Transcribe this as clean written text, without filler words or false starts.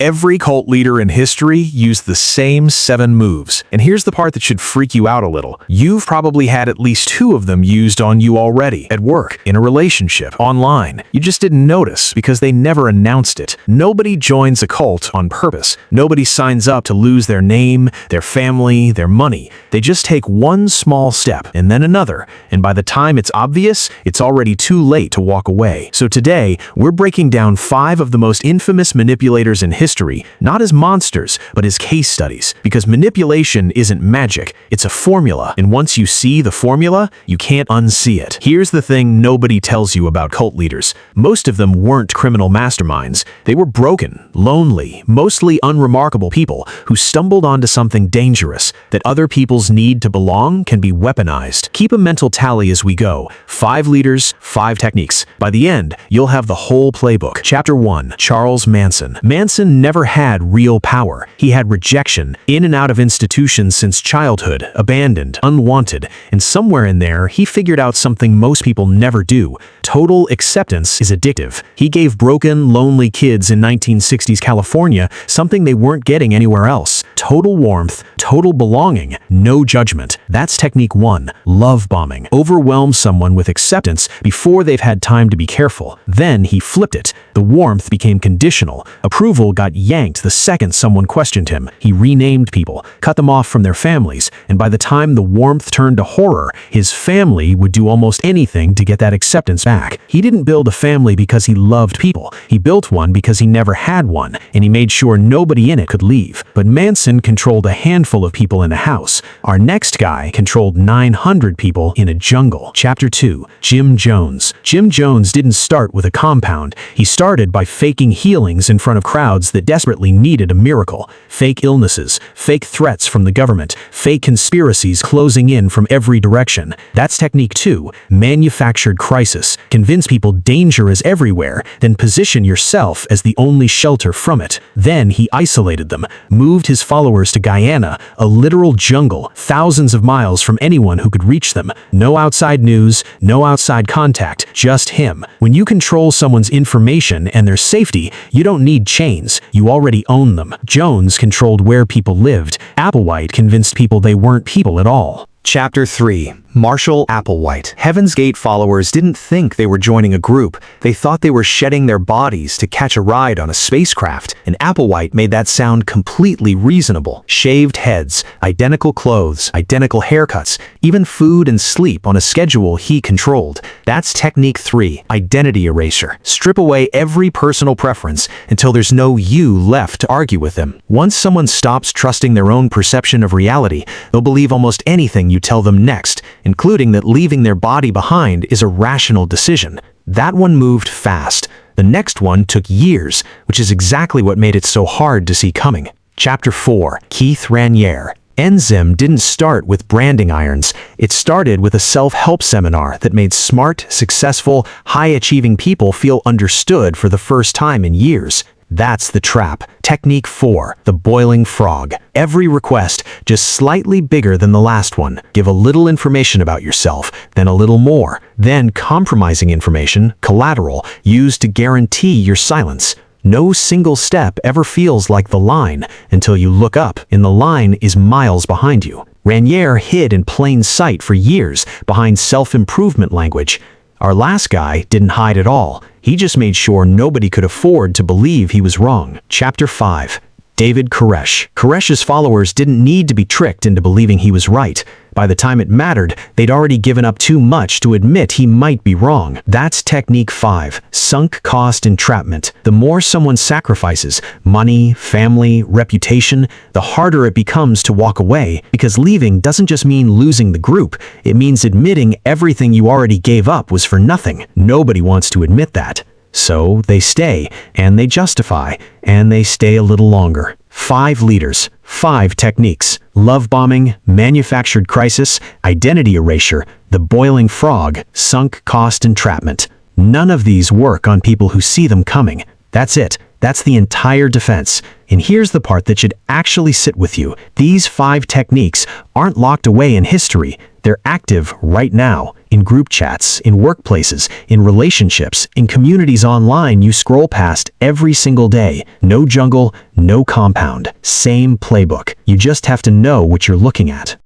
Every cult leader in history used the same 7 moves. And here's the part that should freak you out a little. You've probably had at least 2 of them used on you already. At work, in a relationship, online. You just didn't notice because they never announced it. Nobody joins a cult on purpose. Nobody signs up to lose their name, their family, their money. They just take one small step and then another. And by the time it's obvious, it's already too late to walk away. So today, we're breaking down 5 of the most infamous manipulators in history, not as monsters, but as case studies. Because manipulation isn't magic, it's a formula. And once you see the formula, you can't unsee it. Here's the thing nobody tells you about cult leaders. Most of them weren't criminal masterminds. They were broken, lonely, mostly unremarkable people who stumbled onto something dangerous, that other people's need to belong can be weaponized. Keep a mental tally as we go. 5 leaders, 5 techniques. By the end, you'll have the whole playbook. Chapter 1. Charles Manson. Manson never had real power. He had rejection, in and out of institutions since childhood, abandoned, unwanted, and somewhere in there, he figured out something most people never do. Total acceptance is addictive. He gave broken, lonely kids in 1960s California something they weren't getting anywhere else. Total warmth, total belonging, no judgment. That's technique 1, love bombing. Overwhelm someone with acceptance before they've had time to be careful. Then he flipped it. The warmth became conditional. Approval got yanked the second someone questioned him. He renamed people, cut them off from their families, and by the time the warmth turned to horror, his family would do almost anything to get that acceptance back. He didn't build a family because he loved people. He built one because he never had one, and he made sure nobody in it could leave. But Manson controlled a handful of people in a house. Our next guy controlled 900 people in a jungle. Chapter 2. Jim Jones. Jim Jones didn't start with a compound. He started by faking healings in front of crowds that desperately needed a miracle. Fake illnesses, fake threats from the government, fake conspiracies closing in from every direction. That's technique 2, manufactured crisis. Convince people danger is everywhere, then position yourself as the only shelter from it. Then he isolated them, moved his followers to Guyana, a literal jungle, thousands of miles from anyone who could reach them. No outside news, no outside contact, just him. When you control someone's information and their safety, you don't need chains. You already own them. Jones controlled where people lived. Applewhite convinced people they weren't people at all. Chapter 3. Marshall Applewhite. Heaven's Gate followers didn't think they were joining a group. They thought they were shedding their bodies to catch a ride on a spacecraft, and Applewhite made that sound completely reasonable. Shaved heads, identical clothes, identical haircuts, even food and sleep on a schedule he controlled. That's technique 3, identity erasure. Strip away every personal preference until there's no you left to argue with them. Once someone stops trusting their own perception of reality, they'll believe almost anything you tell them next, including that leaving their body behind is a rational decision. That one moved fast. The next one took years, which is exactly what made it so hard to see coming. Chapter 4. Keith Raniere. Enzyme didn't start with branding irons. It started with a self-help seminar that made smart, successful, high-achieving people feel understood for the first time in years. That's the trap. Technique 4, the boiling frog. Every request just slightly bigger than the last one. Give a little information about yourself, then a little more. Then compromising information, collateral, used to guarantee your silence. No single step ever feels like the line until you look up and the line is miles behind you. Raniere hid in plain sight for years behind self-improvement language. Our last guy didn't hide at all. He just made sure nobody could afford to believe he was wrong. Chapter 5. David Koresh. Koresh's followers didn't need to be tricked into believing he was right. By the time it mattered, they'd already given up too much to admit he might be wrong. That's technique 5, sunk cost entrapment. The more someone sacrifices, money, family, reputation, the harder it becomes to walk away, because leaving doesn't just mean losing the group, it means admitting everything you already gave up was for nothing. Nobody wants to admit that. So they stay, and they justify, and they stay a little longer. 5 leaders, 5 techniques: love bombing, manufactured crisis, identity erasure, the boiling frog, sunk cost entrapment. None of these work on people who see them coming. That's it. That's the entire defense. And here's the part that should actually sit with you. These 5 techniques aren't locked away in history. They're active right now, in group chats, in workplaces, in relationships, in communities online you scroll past every single day. No jungle, no compound. Same playbook. You just have to know what you're looking at.